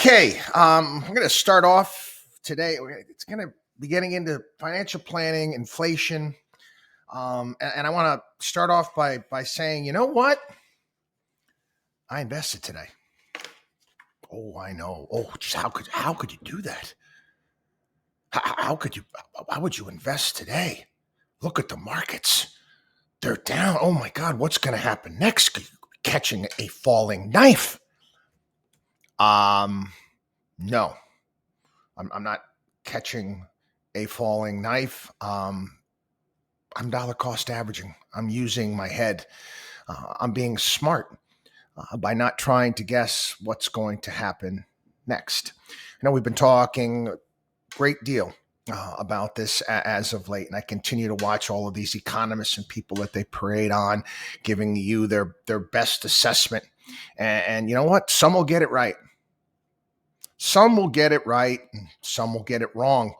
Okay, I'm going to start off today. It's going to be getting into financial planning, inflation, and I want to start off by saying, you know what? I invested today. Oh, I know. Oh, just how could you do that? How could you? Why would you invest today? Look at the markets; they're down. Oh my God, what's going to happen next? Catching a falling knife. No, I'm not catching a falling knife. I'm dollar cost averaging. I'm using my head. I'm being smart by not trying to guess what's going to happen next. I know we've been talking a great deal about this as of late, and I continue to watch all of these economists and people that they parade on, giving you their best assessment. And you know what? Some will get it right. Some will get it right, and some will get it wrong.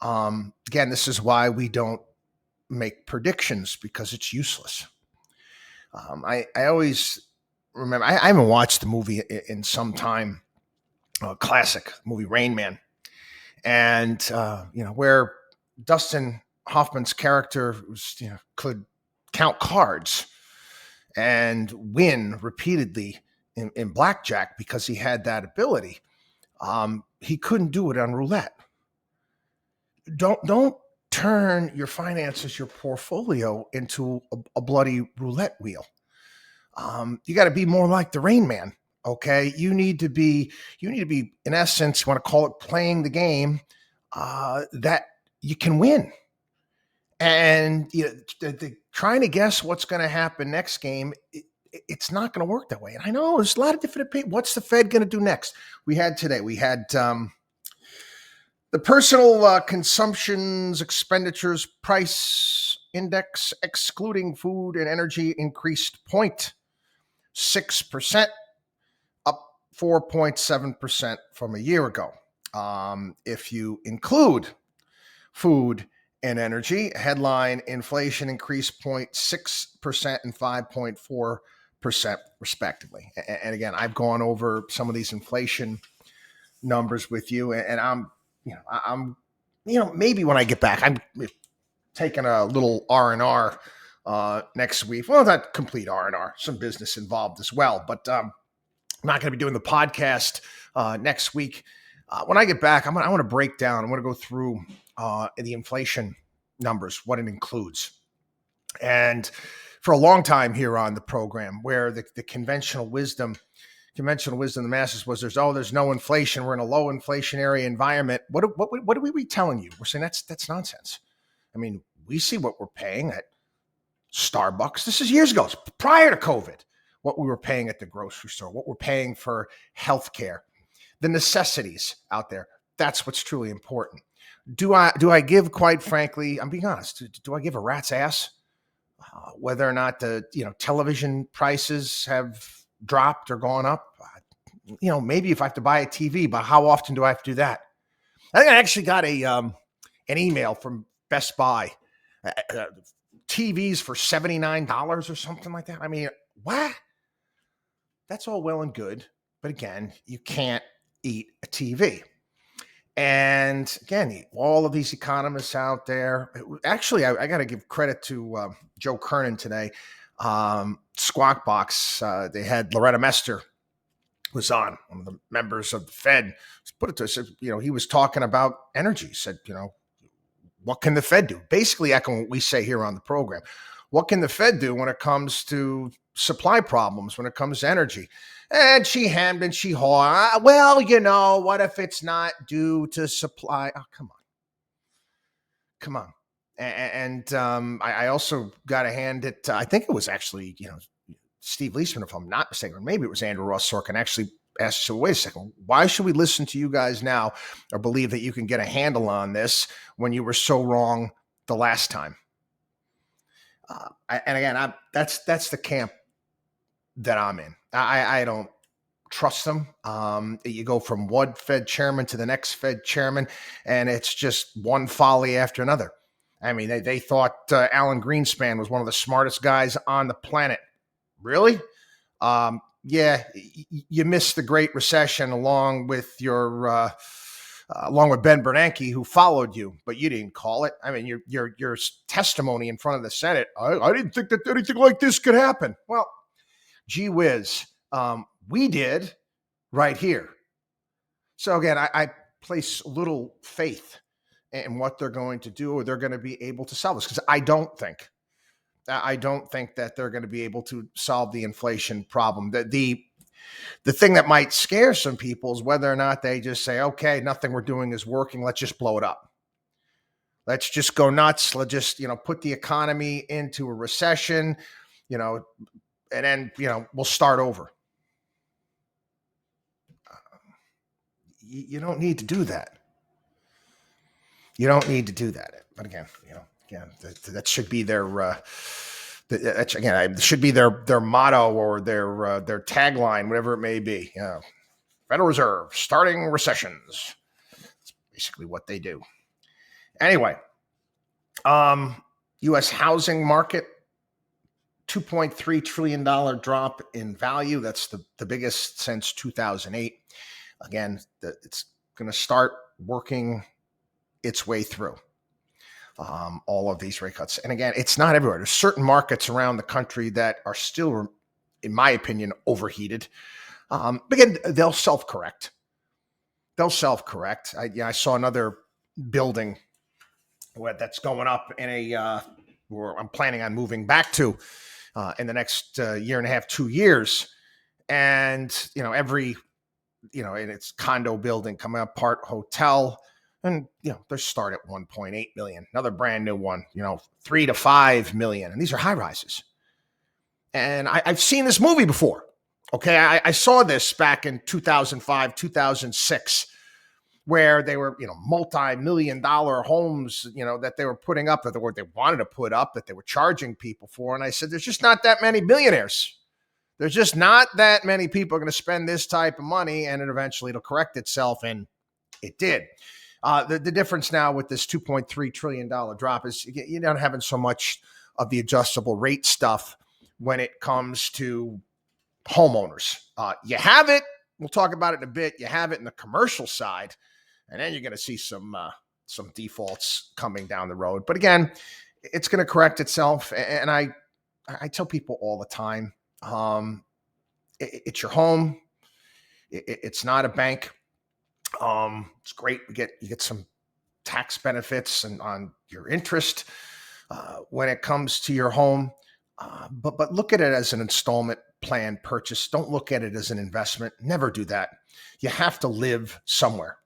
Again, this is why we don't make predictions, because it's useless. I always remember, I haven't watched the movie in some time, classic movie Rain Man. And, where Dustin Hoffman's character was, could count cards and win repeatedly in blackjack because he had that ability. He couldn't do it on roulette. Don't turn your finances, your portfolio into a bloody roulette wheel. You got to be more like the Rain Man. Okay. You need to be, in essence, you want to call it playing the game, that you can win. And the trying to guess what's going to happen next game, it's not going to work that way. And I know there's a lot of different opinions. What's the Fed going to do next? We had the personal consumptions expenditures price index, excluding food and energy, increased 0.6%, up 4.7% from a year ago. If you include food and energy, headline inflation increased 0.6% and 5.4% respectively. And again, I've gone over some of these inflation numbers with you, and I'm maybe when I get back, I'm taking a little R&R next week. Well, not complete R&R, some business involved as well, but I'm not going to be doing the podcast next week. When I get back, I want to break down. I want to go through the inflation numbers, what it includes. And for a long time here on the program, where the conventional wisdom of the masses was there's no inflation. We're in a low inflationary environment. What are we telling you? We're saying that's nonsense. I mean, we see what we're paying at Starbucks. This is years ago, it's prior to COVID, what we were paying at the grocery store, what we're paying for healthcare, the necessities out there. That's what's truly important. Do I give, quite frankly, I'm being honest, do I give a rat's ass whether or not the television prices have dropped or gone up? Maybe if I have to buy a TV, but how often do I have to do that? I think I actually got an email from Best Buy, TVs for $79 or something like that. I mean, what? That's all well and good, but again, you can't eat a TV. And again, all of these economists out there, actually, I got to give credit to Joe Kernan today. Squawk Box, they had Loretta Mester was on, one of the members of the Fed. Put it to us, he was talking about energy. Said, what can the Fed do? Basically echoing what we say here on the program. What can the Fed do when it comes to supply problems, when it comes to energy? And she hemmed and she hawed. Well, what if it's not due to supply? Oh, come on. And I also got to hand it, I think it was actually, Steve Leisman, if I'm not mistaken, or maybe it was Andrew Ross Sorkin, actually asked, so wait a second, why should we listen to you guys now or believe that you can get a handle on this when you were so wrong the last time? And again, that's the camp that I'm in. I don't trust them. You go from one Fed chairman to the next Fed chairman, and it's just one folly after another. I mean, they thought Alan Greenspan was one of the smartest guys on the planet. Really? yeah, you missed the Great Recession along with along with Ben Bernanke, who followed you, but you didn't call it. I mean, your testimony in front of the Senate. I didn't think that anything like this could happen. Well, gee whiz, we did right here. So again, I place little faith in what they're going to do, or they're going to be able to solve this, because I don't think that they're going to be able to solve the inflation problem. The thing that might scare some people is whether or not they just say, okay, nothing we're doing is working, let's just blow it up. Let's just go nuts. Let's just, put the economy into a recession, and then, we'll start over. You don't need to do that. You don't need to do that. But again, that should be their it should be their motto or their tagline, whatever it may be. Federal Reserve starting recessions. That's basically what they do. Anyway, U.S. housing market, $2.3 trillion drop in value. That's the biggest since 2008. Again, it's going to start working its way through all of these rate cuts. And again, it's not everywhere. There's certain markets around the country that are still, in my opinion, overheated. Again, they'll self-correct. I saw another building that's going up in where I'm planning on moving back to in the next year and a half, 2 years. And, and it's condo building coming up, part hotel. And, they start at 1.8 million. Another brand new one, 3 to 5 million. And these are high rises. And I've seen this movie before. Okay. I saw this back in 2005, 2006, where they were, multi-million-dollar homes, that they were putting up, that they wanted to put up, that they were charging people for. And I said, there's just not that many billionaires. There's just not that many people are going to spend this type of money, and eventually it'll correct itself. And it did. The difference now with this $2.3 trillion drop is you're not having so much of the adjustable rate stuff when it comes to homeowners. You have it. We'll talk about it in a bit. You have it in the commercial side, and then you're going to see some defaults coming down the road. But again, it's going to correct itself. And I tell people all the time, it's your home. It's not a bank. It's great. You get some tax benefits and on your interest when it comes to your home. But look at it as an installment plan purchase. Don't look at it as an investment. Never do that. You have to live somewhere.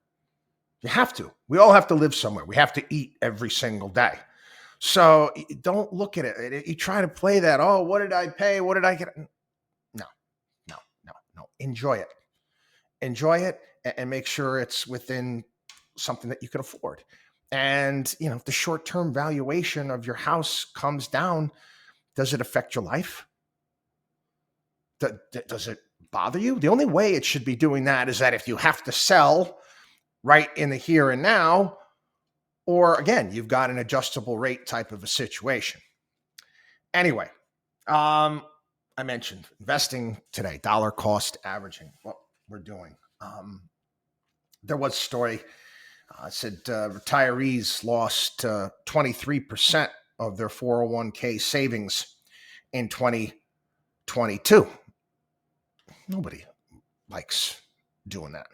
You have to. We all have to live somewhere. We have to eat every single day. So don't look at it. You try to play that. Oh, what did I pay? What did I get? No. Enjoy it and make sure it's within something that you can afford. And, if the short-term valuation of your house comes down, does it affect your life? Does it bother you? The only way it should be doing that is that if you have to sell right in the here and now, or again, you've got an adjustable rate type of a situation. Anyway, I mentioned investing today, dollar cost averaging, what we're doing. There was a story said retirees lost 23% of their 401k savings in 2022. Nobody likes doing that.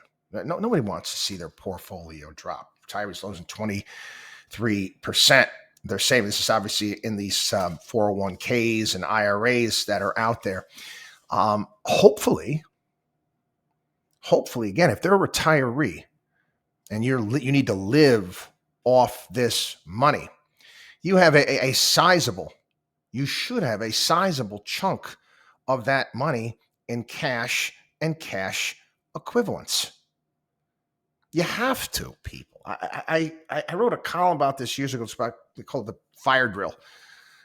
Nobody wants to see their portfolio drop. Retirees losing 23% their savings. This is obviously in these 401ks and IRAs that are out there. Hopefully, again, if they're a retiree and you need to live off this money, you have a sizable, you should have a sizable chunk of that money in cash and cash equivalents. You have to, people. I wrote a column about this years ago. It's called the fire drill.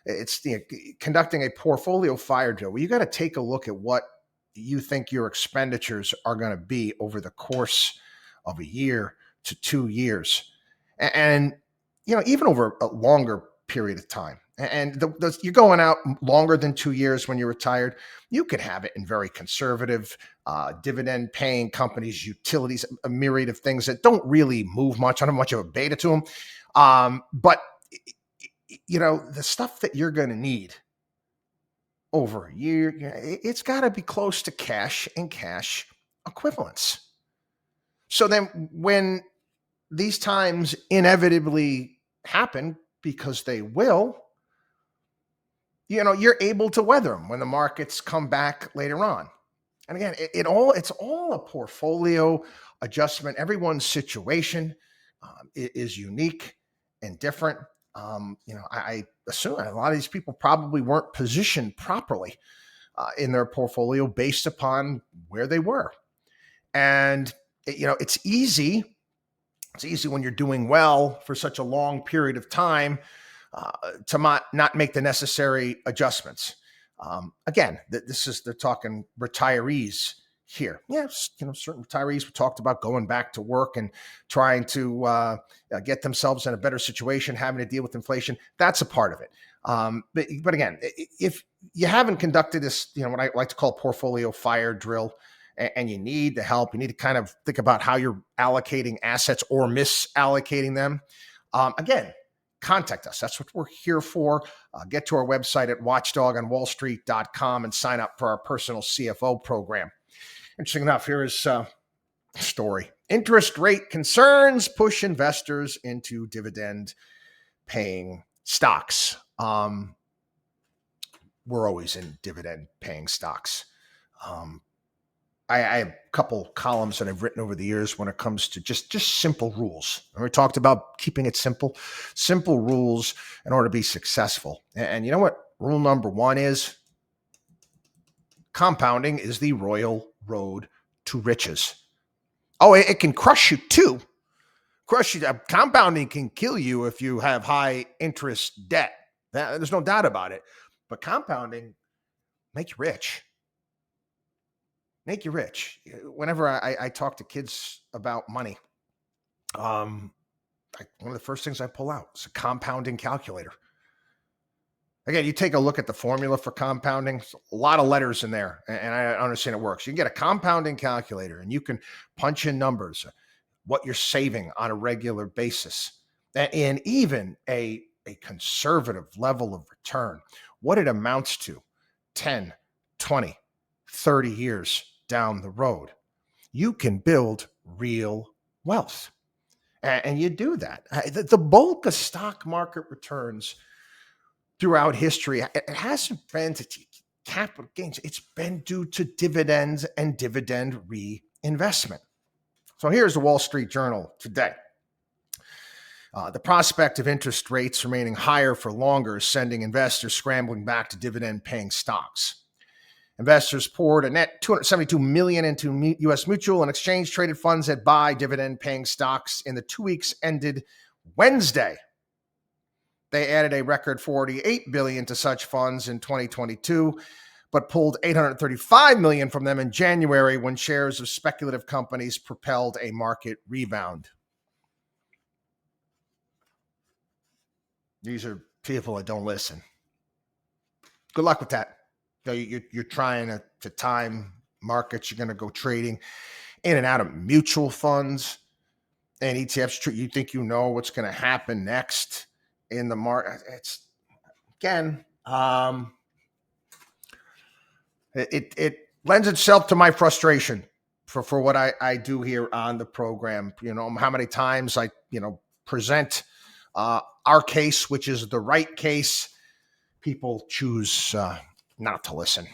It's conducting a portfolio fire drill where you got to take a look at what you think your expenditures are going to be over the course of a year to 2 years. And even over a longer period of time. And you're going out longer than 2 years when you're retired. You could have it in very conservative, dividend paying companies, utilities, a myriad of things that don't really move much. I don't have much of a beta to them. But, the stuff that you're going to need over a year, it's got to be close to cash and cash equivalents. So then when these times inevitably happen, because they will, you're able to weather them when the markets come back later on. And again, it's all a portfolio adjustment. Everyone's situation is unique and different. I assume a lot of these people probably weren't positioned properly in their portfolio based upon where they were. And it's easy. It's easy when you're doing well for such a long period of time to not make the necessary adjustments. Again, they're talking retirees here. Yes, certain retirees we talked about going back to work and trying to get themselves in a better situation, having to deal with inflation. That's a part of it. But again, if you haven't conducted this, what I like to call portfolio fire drill, and you need the help, you need to kind of think about how you're allocating assets or misallocating them. Again, contact us. That's what we're here for. Get to our website at watchdogonwallstreet.com and sign up for our personal CFO program. Interesting enough, here is a story. Interest rate concerns push investors into dividend paying stocks. We're always in dividend paying stocks. I have a couple columns that I've written over the years when it comes to just simple rules. And we talked about keeping it simple rules in order to be successful. And you know what rule number one is? Compounding is the royal road to riches. Oh, it can crush you too. Compounding can kill you if you have high interest debt. There's no doubt about it. But compounding make you rich. Make you rich. Whenever I talk to kids about money, one of the first things I pull out is a compounding calculator. Again, you take a look at the formula for compounding, a lot of letters in there, and I understand it works. You can get a compounding calculator, and you can punch in numbers, what you're saving on a regular basis, and even a conservative level of return, what it amounts to 10, 20, 30 years down the road. You can build real wealth. And you do that. The bulk of stock market returns throughout history, it hasn't been to capital gains. It's been due to dividends and dividend reinvestment. So here's the Wall Street Journal today. The prospect of interest rates remaining higher for longer is sending investors scrambling back to dividend-paying stocks. Investors poured a net $272 million into U.S. mutual and exchange-traded funds that buy dividend-paying stocks in the 2 weeks ended Wednesday. They added a record $48 billion to such funds in 2022, but pulled $835 million from them in January when shares of speculative companies propelled a market rebound. These are people that don't listen. Good luck with that. You're trying to time markets. You're going to go trading in and out of mutual funds and ETFs. You think you know what's going to happen next in the market. It's again, it lends itself to my frustration for what I do here on the program. How many times I present our case, which is the right case. People choose not to listen.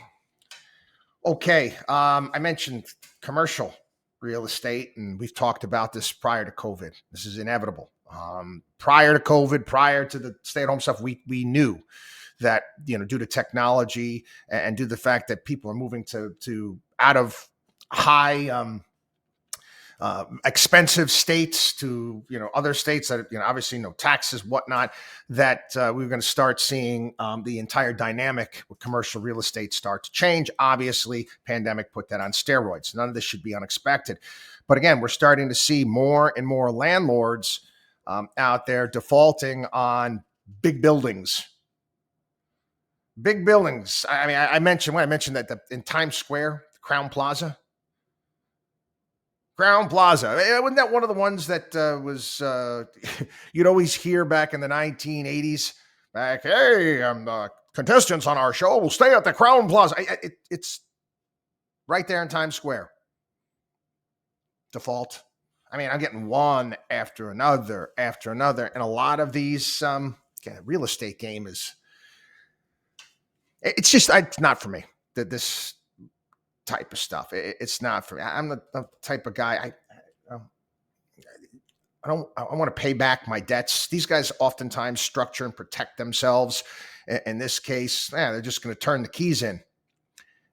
Okay, I mentioned commercial real estate, and we've talked about this prior to COVID. This is inevitable. Prior to COVID, prior to the stay-at-home stuff, we knew that due to technology and due to the fact that people are moving to out of high expensive states to other states that obviously no taxes, whatnot, that we're going to start seeing the entire dynamic with commercial real estate start to change. Obviously, pandemic put that on steroids. None of this should be unexpected. But again, we're starting to see more and more landlords out there defaulting on big buildings Big buildings. I mean, I mentioned that in Times Square, Crown Plaza. Crown Plaza. Wasn't that one of the ones that was you'd always hear back in the 1980s? Back, hey, contestants on our show will stay at the Crown Plaza. It's right there in Times Square. Default. I mean, I'm getting one after another, and a lot of these real estate game is. It's not for me. This type of stuff. It's not for me. I'm the type of guy. I want to pay back my debts. These guys oftentimes structure and protect themselves. In this case, they're just going to turn the keys in,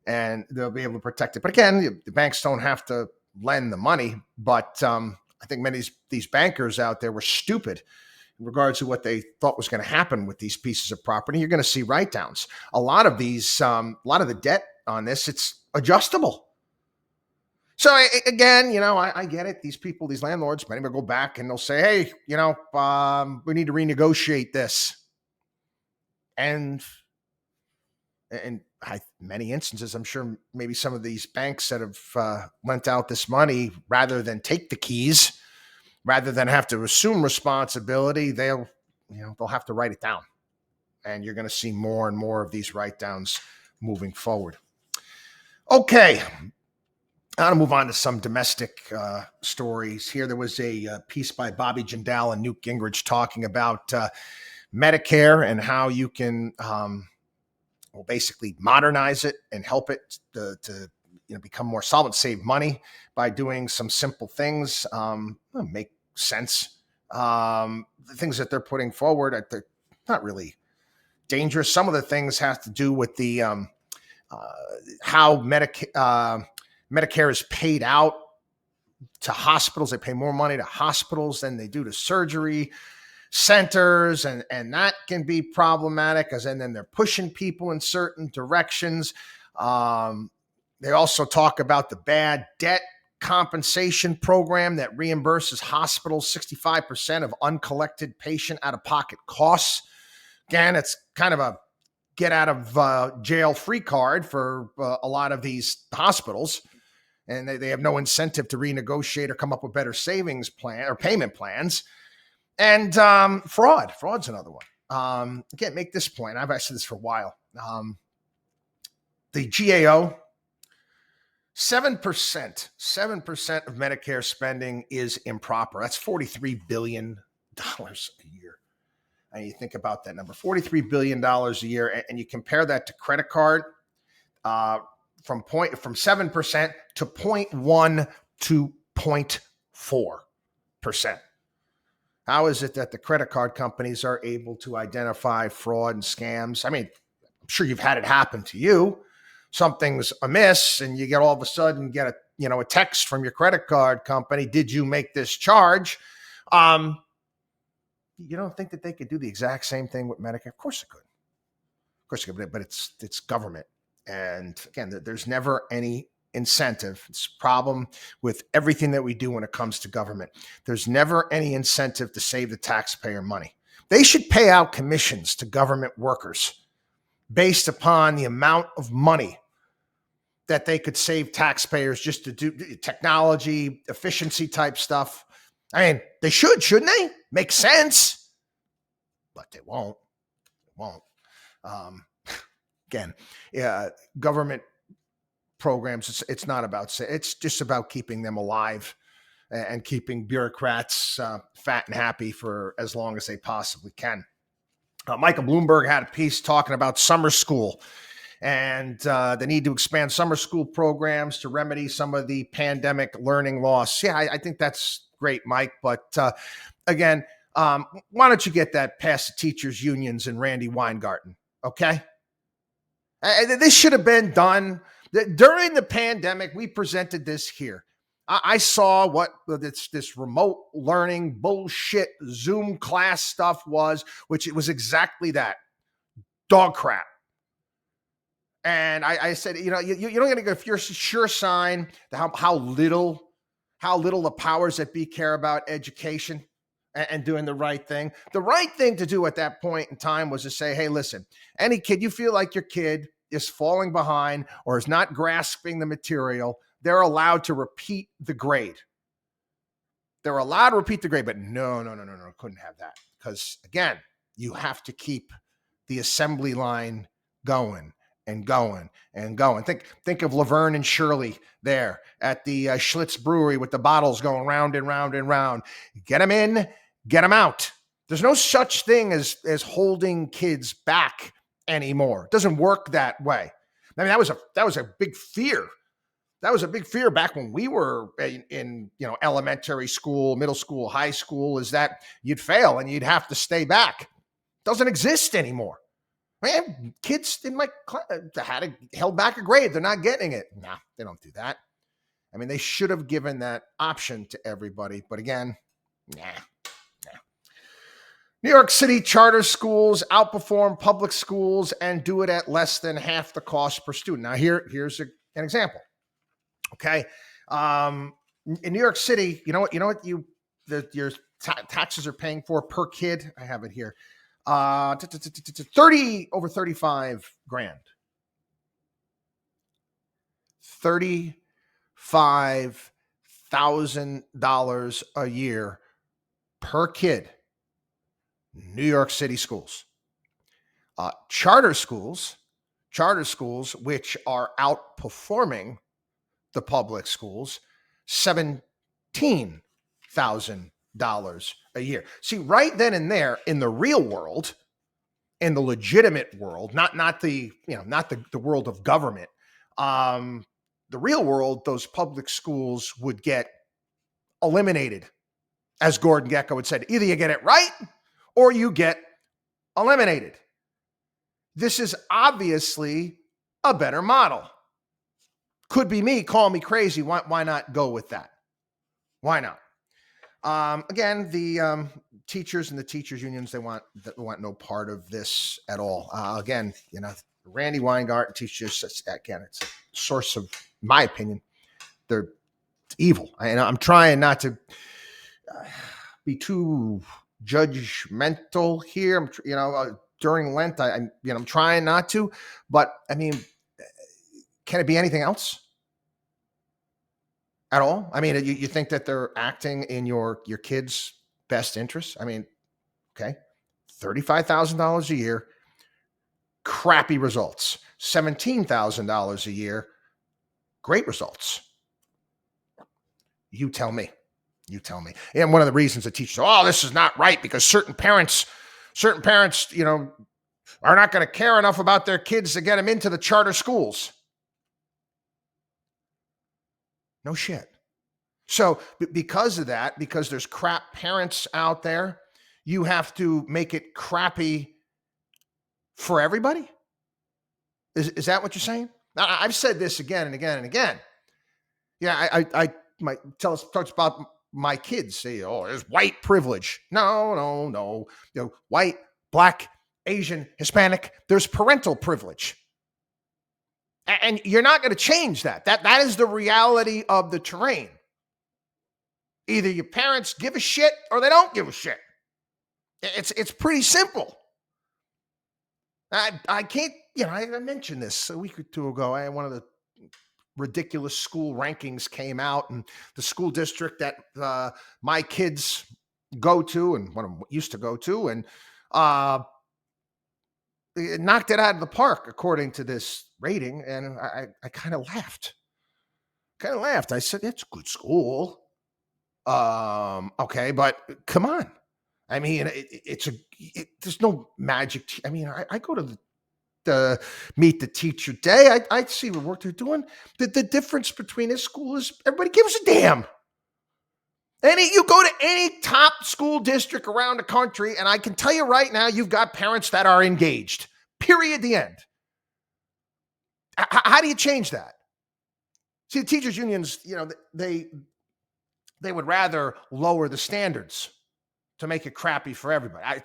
and they'll be able to protect it. But again, the banks don't have to lend the money. But I think many of these bankers out there were stupid in regards to what they thought was going to happen with these pieces of property. You're going to see write-downs. A lot of the debt on this, it's adjustable. So again, I get it. These people, these landlords, many will go back and they'll say, hey, we need to renegotiate this. And many instances, I'm sure maybe some of these banks that have lent out this money, rather than take the keys, rather than have to assume responsibility, they'll have to write it down. And you're going to see more and more of these write-downs moving forward. Okay. I'm going to move on to some domestic stories here. There was a piece by Bobby Jindal and Newt Gingrich talking about Medicare and how you can basically modernize it and help it to become more solvent, save money by doing some simple things, make sense. The things that they're putting forward, they're not really dangerous. Some of the things have to do with the how Medicare is paid out to hospitals. They pay more money to hospitals than they do to surgery centers, and that can be problematic, as and then they're pushing people in certain directions. They also talk about the bad debt compensation program that reimburses hospitals 65% of uncollected patient out-of-pocket costs. Again, it's kind of a get out of jail free card for a lot of these hospitals, and they have no incentive to renegotiate or come up with better savings plan or payment plans. And fraud's another one. Again, make this point. I've said this for a while. The GAO, 7% of Medicare spending is improper. That's $43 billion a year. And you think about that number, $43 billion a year, and you compare that to credit card, from 7% to 0.1 to 0.4%. How is it that the credit card companies are able to identify fraud and scams? I mean, I'm sure you've had it happen to you. Something's amiss, and you get all of a sudden get a text from your credit card company. Did you make this charge? You don't think that they could do the exact same thing with Medicare? Of course it could. Of course it could, but it's government. And again, there's never any incentive. It's a problem with everything that we do when it comes to government. There's never any incentive to save the taxpayer money. They should pay out commissions to government workers based upon the amount of money that they could save taxpayers just to do technology, efficiency type stuff. I mean, they should, shouldn't they? Makes sense, but they won't. Again, government programs, it's not about, it's just about keeping them alive and keeping bureaucrats fat and happy for as long as they possibly can. Michael Bloomberg had a piece talking about summer school and the need to expand summer school programs to remedy some of the pandemic learning loss. Yeah, I think that's great, Mike. But again, why don't you get that past the teachers' unions and Randy Weingarten, okay? This should have been done during the pandemic. We presented this here. I saw what this remote learning bullshit Zoom class stuff was, which it was exactly that, dog crap. And I said, you don't get to go, if you're a sure sign how little the powers that be care about education. and doing the right thing. The right thing to do at that point in time was to say, hey, listen, any kid, you feel like your kid is falling behind or is not grasping the material, they're allowed to repeat the grade. They're allowed to repeat the grade, but no, couldn't have that. Because again, you have to keep the assembly line going and going and going. Think of Laverne and Shirley there at the Schlitz Brewery with the bottles going round and round and round. Get them in, get them out. There's no such thing as holding kids back anymore. It doesn't work that way. I mean, that was a big fear. That was a big fear back when we were in elementary school, middle school, high school, is that you'd fail and you'd have to stay back. Doesn't exist anymore. Man, kids in my class had held back a grade. They're not getting it. Nah, they don't do that. I mean, they should have given that option to everybody. But again, nah. New York City charter schools outperform public schools and do it at less than half the cost per student. Now, here's an example. Okay. In New York City, you know what your taxes are paying for per kid? I have it here. over 35 grand. $35,000 a year per kid. New York City schools. Charter schools, which are outperforming the public schools, $17,000 a year. See, right then and there, in the real world, in the legitimate world, not the world of government, the real world, those public schools would get eliminated, as Gordon Gekko had said. Either you get it right or you get eliminated. This is obviously a better model. Could be me, call me crazy. Why not go with that? Why not? Again, the teachers and the teachers unions, they want no part of this at all. Again, Randy Weingarten teachers, again, it's a source of, my opinion, they're evil. I'm trying not to be too judgmental here. During Lent, I'm trying not to, but I mean, can it be anything else at all? I mean, you think that they're acting in your kids' best interest? I mean, okay, $35,000 a year, crappy results. $17,000 a year, great results. You tell me. And one of the reasons that teachers, this is not right because certain parents, are not going to care enough about their kids to get them into the charter schools. No shit. So because of that, because there's crap parents out there, you have to make it crappy for everybody? Is that what you're saying? I've said this again and again and again. Yeah, I might talk about my kids. Say, there's white privilege. No. White, black, Asian, Hispanic, there's parental privilege. And you're not going to change that. That is the reality of the terrain. Either your parents give a shit or they don't give a shit. It's pretty simple. I can't, I mentioned this a week or two ago. One of the ridiculous school rankings came out, and the school district that my kids go to and one of them used to go to, and it knocked it out of the park according to this rating. And I kind of laughed. I said, it's a good school. Okay, but come on. I mean, there's no magic. I go to the meet the teacher day. I see what work they're doing. The difference between this school is everybody gives a damn. You go to any top school district around the country, and I can tell you right now, you've got parents that are engaged. Period. The end. How do you change that? See, the teachers unions, they would rather lower the standards to make it crappy for everybody.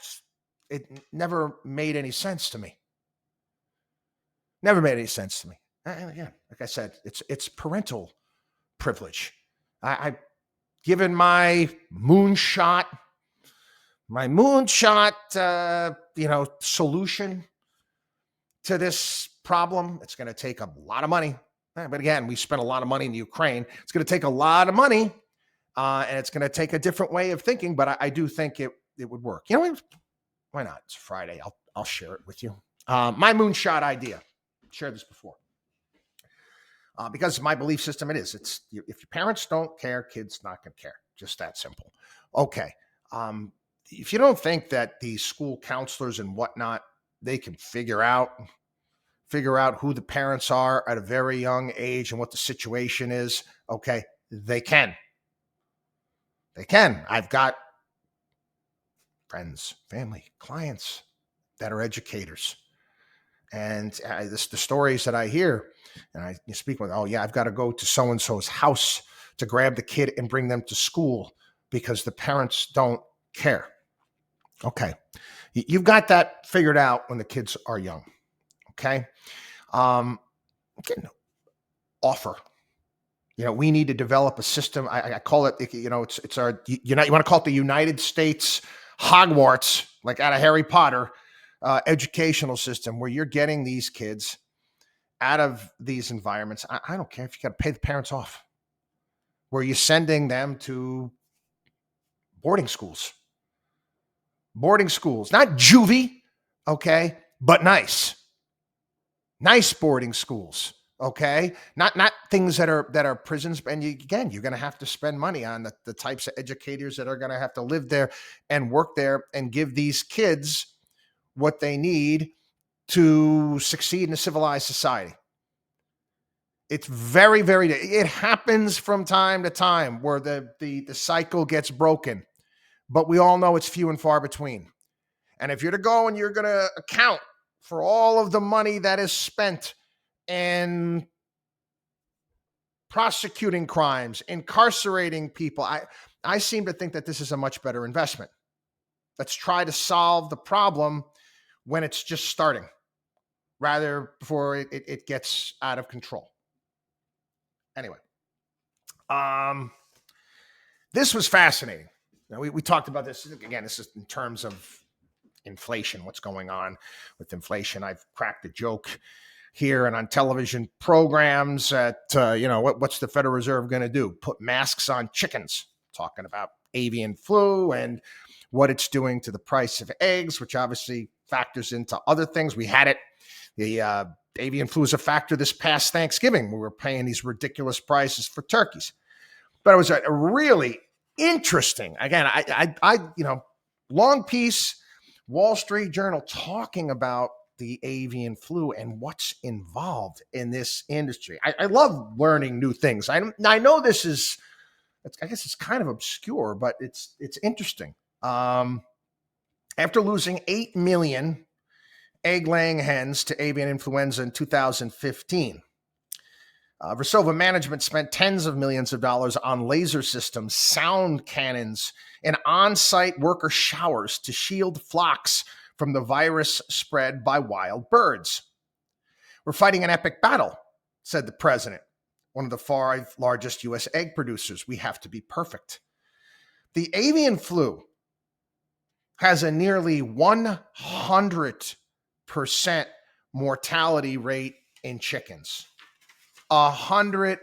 It never made any sense to me. Never made any sense to me. Again, like I said, it's parental privilege. I've given my moonshot My moonshot, solution to this problem, it's going to take a lot of money. But again, we spent a lot of money in Ukraine. It's going to take a lot of money, and it's going to take a different way of thinking. But I do think it would work. You know, why not? It's Friday. I'll share it with you. My moonshot idea. Shared this before. Because my belief system, it is. It's if your parents don't care, kids not going to care. Just that simple. Okay. If you don't think that the school counselors and whatnot, they can figure out who the parents are at a very young age and what the situation is, okay, they can. I've got friends, family, clients that are educators. And the stories that I hear, and I speak with, oh yeah, I've got to go to so-and-so's house to grab the kid and bring them to school because the parents don't care. Okay. You've got that figured out when the kids are young. Okay. Offer. We need to develop a system. I call it, it's our, you want to call it the United States Hogwarts, like out of Harry Potter, educational system where you're getting these kids out of these environments. I don't care if you got to pay the parents off, where you're sending them to boarding schools, not juvie, okay, but nice boarding schools. Okay, not things that are prisons. And you're going to have to spend money on the types of educators that are going to have to live there and work there and give these kids what they need to succeed in a civilized society. It's very, very, it happens from time to time where the cycle gets broken, but we all know it's few and far between. And if you're to go and you're going to account for all of the money that is spent and prosecuting crimes, incarcerating people, I seem to think that this is a much better investment. Let's try to solve the problem when it's just starting, rather before it gets out of control. Anyway, this was fascinating. Now, we talked about this again. This is in terms of inflation. What's going on with inflation? I've cracked a joke here and on television programs at, what's the Federal Reserve going to do? Put masks on chickens, talking about avian flu and what it's doing to the price of eggs, which obviously factors into other things. We had it. The avian flu is a factor this past Thanksgiving. We were paying these ridiculous prices for turkeys. But it was a really interesting, again, I long piece, Wall Street Journal, talking about the avian flu and what's involved in this industry. I love learning new things. I know this is, I guess it's kind of obscure, but it's interesting. After losing 8 million egg-laying hens to avian influenza in 2015, Versova management spent tens of millions of dollars on laser systems, sound cannons, and on-site worker showers to shield flocks from the virus spread by wild birds. We're fighting an epic battle, said the president, one of the 5 largest U.S. egg producers. We have to be perfect. The avian flu has a nearly 100% mortality rate in chickens. 100%.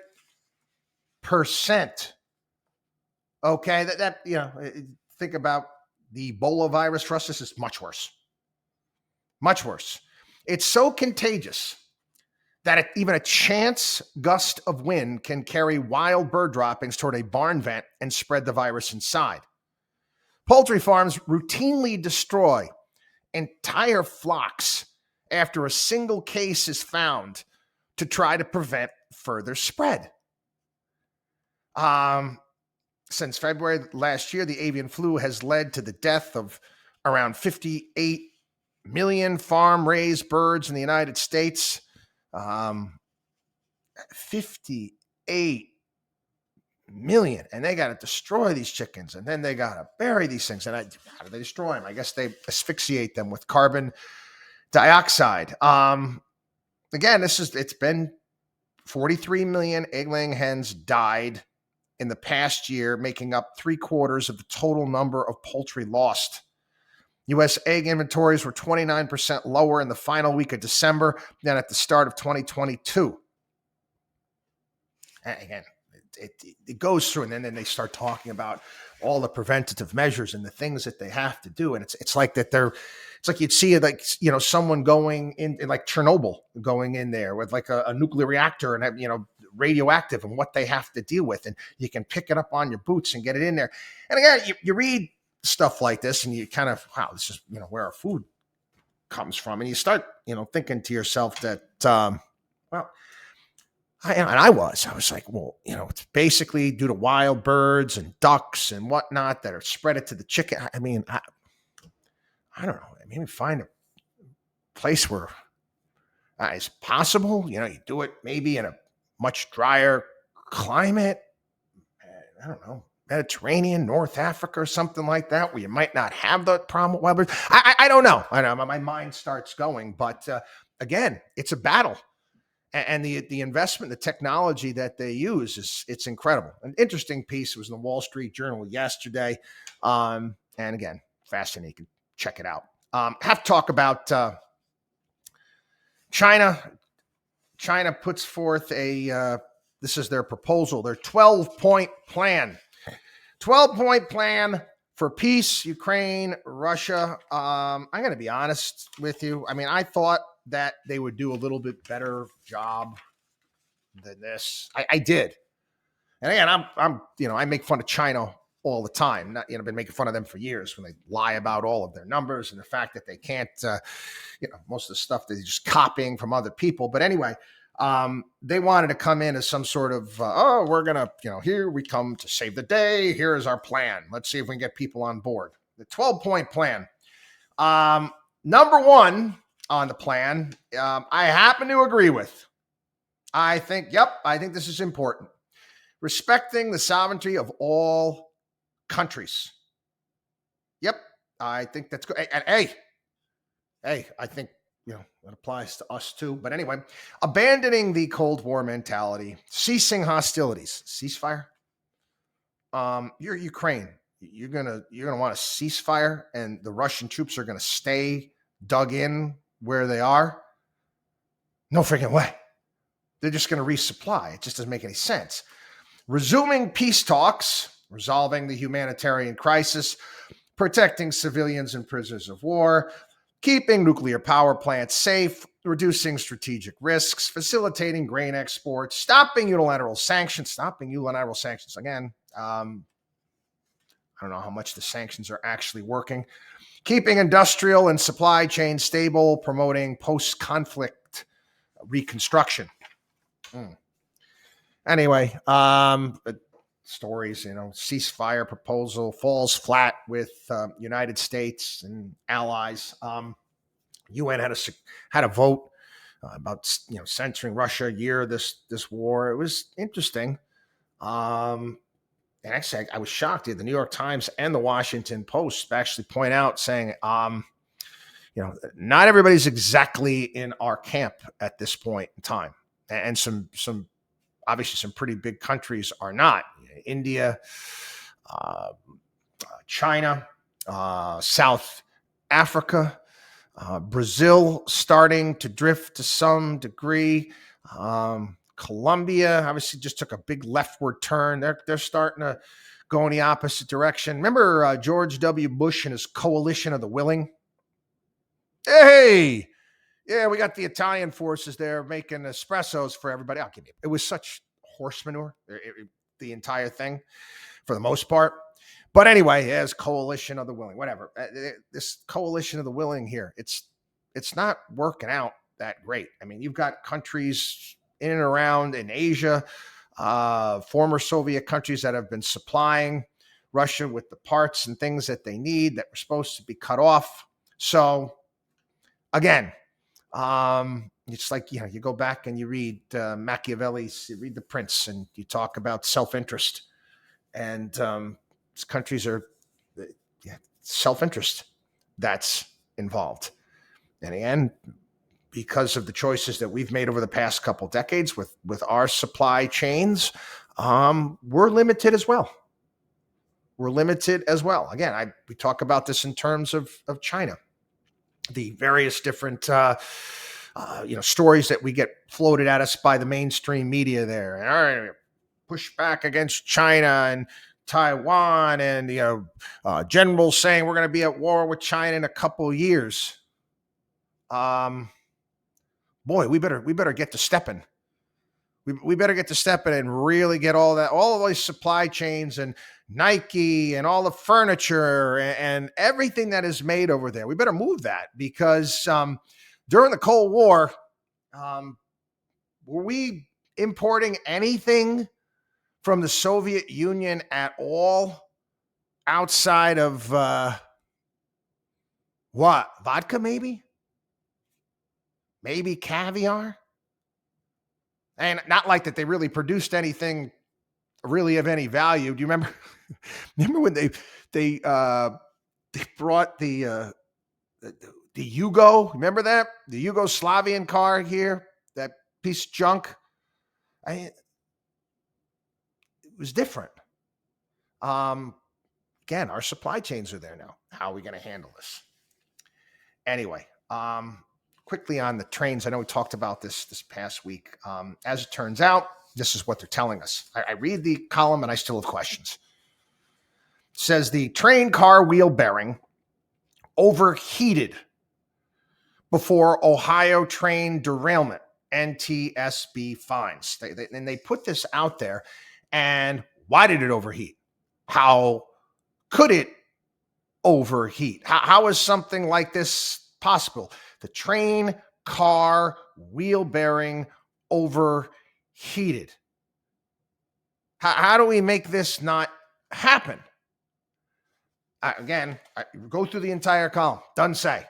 Okay, think about the Ebola virus. For us, this is much worse. Much worse. It's so contagious that even a chance gust of wind can carry wild bird droppings toward a barn vent and spread the virus inside. Poultry farms routinely destroy entire flocks after a single case is found to try to prevent further spread. Since February last year, the avian flu has led to the death of around 58 million farm-raised birds in the United States. 58 million. And they got to destroy these chickens, and then they got to bury these things. And how do they destroy them? I guess they asphyxiate them with carbon dioxide. Again, it's been 43 million egg-laying hens died in the past year, making up 3/4 of the total number of poultry lost U.S. egg inventories were 29% lower in the final week of December than at the start of 2022. And again, it goes through, and then they start talking about all the preventative measures and the things that they have to do, and it's like that it's like you'd see like someone going in like Chernobyl, going in there with like a nuclear reactor and radioactive and what they have to deal with, and you can pick it up on your boots and get it in there. And again, you read stuff like this and you kind of, wow, this is where our food comes from, and you start thinking to yourself that well, I was like, well, it's basically due to wild birds and ducks and whatnot that are spread it to the chicken. I mean, I don't know. Maybe find a place where it's possible. You do it maybe in a much drier climate. I don't know, Mediterranean, North Africa, or something like that, where you might not have the problem with wild birds. I don't know. I know my mind starts going, but again, it's a battle. And the investment, the technology that they use it's incredible. An interesting piece was in the Wall Street Journal yesterday. And again, fascinating. You can check it out. Have to talk about China. China puts forth this is their proposal, their 12-point plan. 12-point plan for peace, Ukraine, Russia. I'm going to be honest with you. I mean, I thought that they would do a little bit better job than this. I did. And again, I'm I make fun of China all the time. Not, been making fun of them for years when they lie about all of their numbers and the fact that they can't, most of the stuff they're just copying from other people. But anyway, they wanted to come in as some sort of, we're going to, here we come to save the day. Here is our plan. Let's see if we can get people on board. The 12-point plan. Number one on the plan, I happen to agree with. I think this is important. Respecting the sovereignty of all countries. Yep, I think that's good. And hey, I think, that applies to us too. But anyway, abandoning the Cold War mentality, ceasing hostilities, ceasefire. You're Ukraine. You're gonna want a ceasefire, and the Russian troops are gonna stay dug in where they are. No freaking way. They're just gonna resupply. It just doesn't make any sense. Resuming peace talks, resolving the humanitarian crisis, protecting civilians and prisoners of war, keeping nuclear power plants safe, reducing strategic risks, facilitating grain exports, stopping unilateral sanctions. Again, I don't know how much the sanctions are actually working. Keeping industrial and supply chain stable, promoting post-conflict reconstruction. Anyway, stories, ceasefire proposal falls flat with United States and allies. UN had a vote about censoring Russia a year this war. It was interesting. And actually, I was shocked. The New York Times and the Washington Post actually point out saying, not everybody's exactly in our camp at this point in time, and some obviously some pretty big countries are not. India, China, South Africa, Brazil starting to drift to some degree. Colombia obviously just took a big leftward turn. They're starting to go in the opposite direction. Remember George W. Bush and his coalition of the willing? Hey, yeah, we got the Italian forces there making espressos for everybody. I'll give you. It was such horse manure, the entire thing, for the most part. But anyway, as coalition of the willing, whatever. This coalition of the willing here, it's not working out that great. I mean, you've got countries in and around in Asia, former Soviet countries that have been supplying Russia with the parts and things that they need that were supposed to be cut off. So again, it's like, you go back and you read Machiavelli's, you read The Prince, and you talk about self-interest. And countries are self-interest that's involved. And again, because of the choices that we've made over the past couple decades with our supply chains, we're limited as well. we're limited as well. Again, we talk about this in terms of China, the various different stories that we get floated at us by the mainstream media there. And, all right, push back against China and Taiwan, and generals saying we're going to be at war with China in a couple of years. Boy, we better get to stepping. We better get to stepping and really get all of these supply chains and Nike and all the furniture and everything that is made over there. We better move that, because during the Cold War, were we importing anything from the Soviet Union at all outside of what? Vodka, maybe? Maybe caviar? And not like that they really produced anything really of any value. Do you remember? Remember when they brought the Yugo? Remember that? The Yugoslavian car here, that piece of junk. It was different. Again, our supply chains are there now. How are we going to handle this? Anyway, quickly on the trains. I know we talked about this past week. As it turns out, this is what they're telling us. I read the column and I still have questions. It says the train car wheel bearing overheated before Ohio train derailment. NTSB fines. They put this out there. And why did it overheat? How could it overheat? How is something like this possible? The train car wheel bearing overheated. How do we make this not happen? Again, I go through the entire column. Doesn't say.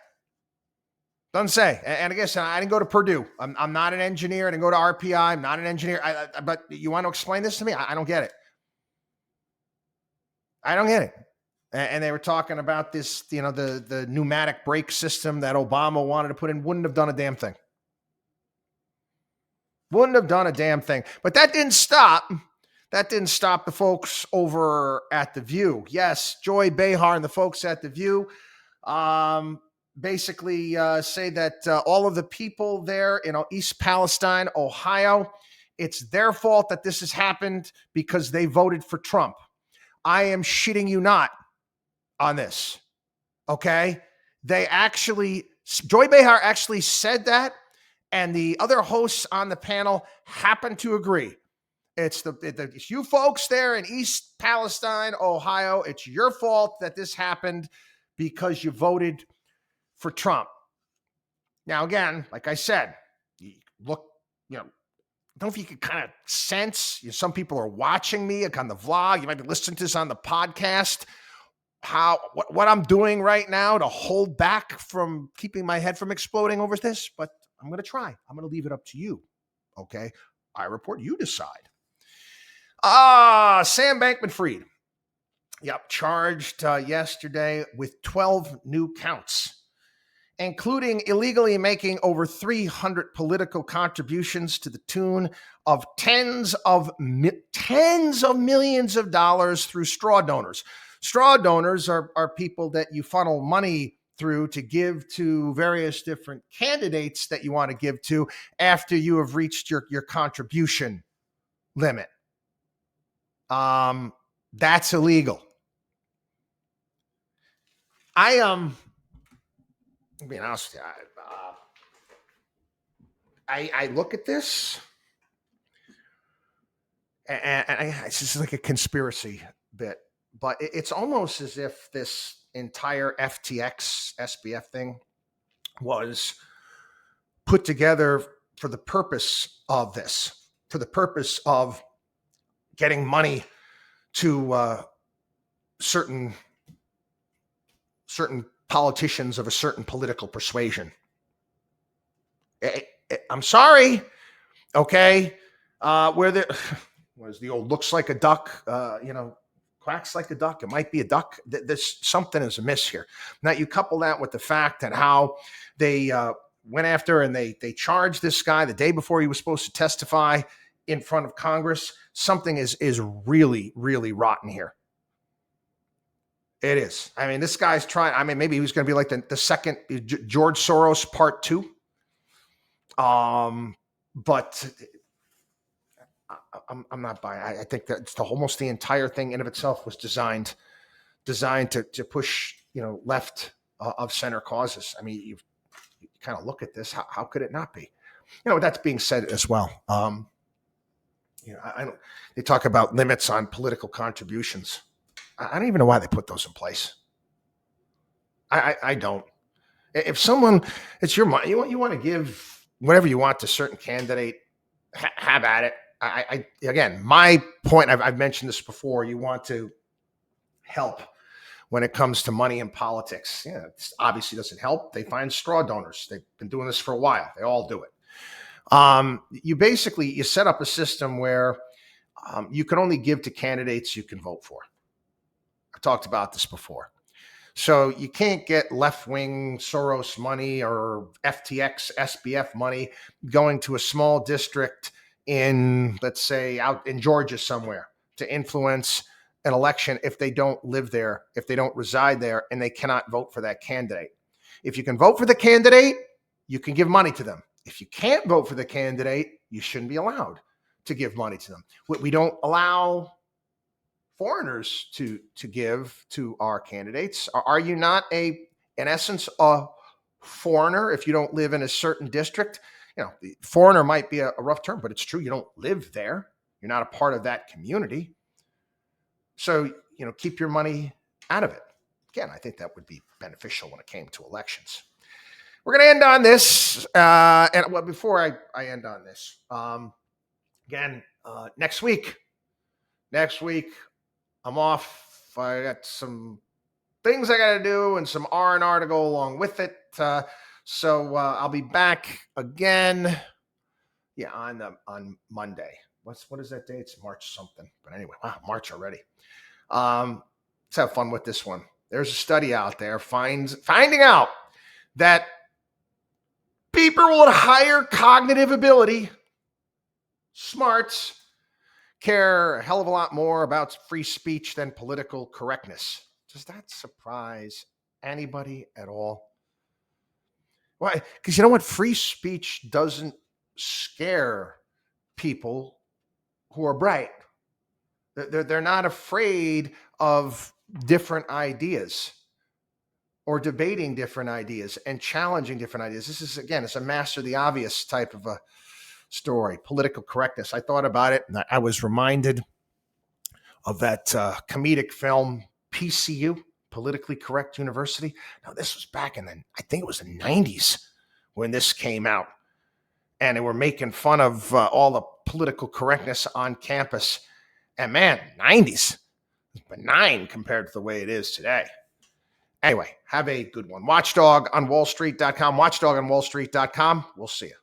And I guess I didn't go to Purdue. I'm not an engineer. I didn't go to RPI. I'm not an engineer. But you want to explain this to me? I don't get it. I don't get it. And they were talking about this, the pneumatic brake system that Obama wanted to put in. Wouldn't have done a damn thing. But that didn't stop. The folks over at The View. Yes, Joy Behar and the folks at The View basically say that all of the people there in East Palestine, Ohio, it's their fault that this has happened because they voted for Trump. I am shitting you not on this. Okay? Joy Behar actually said that, and the other hosts on the panel happen to agree. It's it's you folks there in East Palestine, Ohio. It's your fault that this happened because you voted for Trump. Now, again, like I said, look, I don't know if you could kind of sense, some people are watching me on the vlog. You might be listening to this on the podcast. What I'm doing right now to hold back from keeping my head from exploding over this, but I'm going to try. I'm going to leave it up to you. Okay. I report, you decide. Sam Bankman-Fried. Yep. Charged yesterday with 12 new counts, including illegally making over 300 political contributions to the tune of tens of millions of dollars through straw donors. Straw donors are people that you funnel money through to give to various different candidates that you want to give to after you have reached your contribution limit. That's illegal. I'll be honest with you. I look at this, and it's just like a conspiracy bit, but it's almost as if this entire FTX SBF thing was put together for the purpose of this, for the purpose of getting money to certain politicians of a certain political persuasion. I'm sorry. Okay. What is the old looks like a duck, quacks like a duck. It might be a duck. There's something is amiss here. Now you couple that with the fact that how they went after and they charged this guy the day before he was supposed to testify in front of Congress. Something is really, really rotten here. It is. I mean, this guy's trying. I mean, maybe he was going to be like the second George Soros part two. But I'm not buying. I think that it's almost the entire thing in of itself was designed to push left of center causes. I mean, you kind of look at this. How could it not be? That's being said as well. I don't. They talk about limits on political contributions. I don't even know why they put those in place. I don't. If someone, it's your money, you want to give whatever you want to a certain candidate, have at it. Again, my point, I've mentioned this before. You want to help when it comes to money in politics. Yeah, it obviously doesn't help. They find straw donors. They've been doing this for a while. They all do it. You set up a system where you can only give to candidates you can vote for. I've talked about this before. So you can't get left-wing Soros money or FTX, SBF money going to a small district in, let's say, out in Georgia somewhere to influence an election if they don't live there, if they don't reside there, and they cannot vote for that candidate. If you can vote for the candidate, you can give money to them. If you can't vote for the candidate, you shouldn't be allowed to give money to them. We don't allow foreigners to give to our candidates. Are you not in essence, a foreigner if you don't live in a certain district? The foreigner might be a rough term, but it's true. You don't live there. You're not a part of that community. So, keep your money out of it. Again, I think that would be beneficial when it came to elections. We're going to end on this. Before I end on this, again, next week, I'm off. I got some things I got to do and some R&R to go along with it. So I'll be back again. Yeah, on Monday. What is that day? It's March something. But anyway, wow, March already. Let's have fun with this one. There's a study out there finding out that people with higher cognitive ability, smarts, care a hell of a lot more about free speech than political correctness. Does that surprise anybody at all? Why? Because you know what? Free speech doesn't scare people who are bright. They're not afraid of different ideas or debating different ideas and challenging different ideas. This is, again, it's a master the obvious type of a story. Political correctness. I thought about it and I was reminded of that comedic film PCU, Politically Correct University. Now, this was back in I think it was the 90s when this came out. And they were making fun of all the political correctness on campus. And man, 90s is benign compared to the way it is today. Anyway, have a good one. WatchDog on WallStreet.com. WatchDog on WallStreet.com. We'll see you.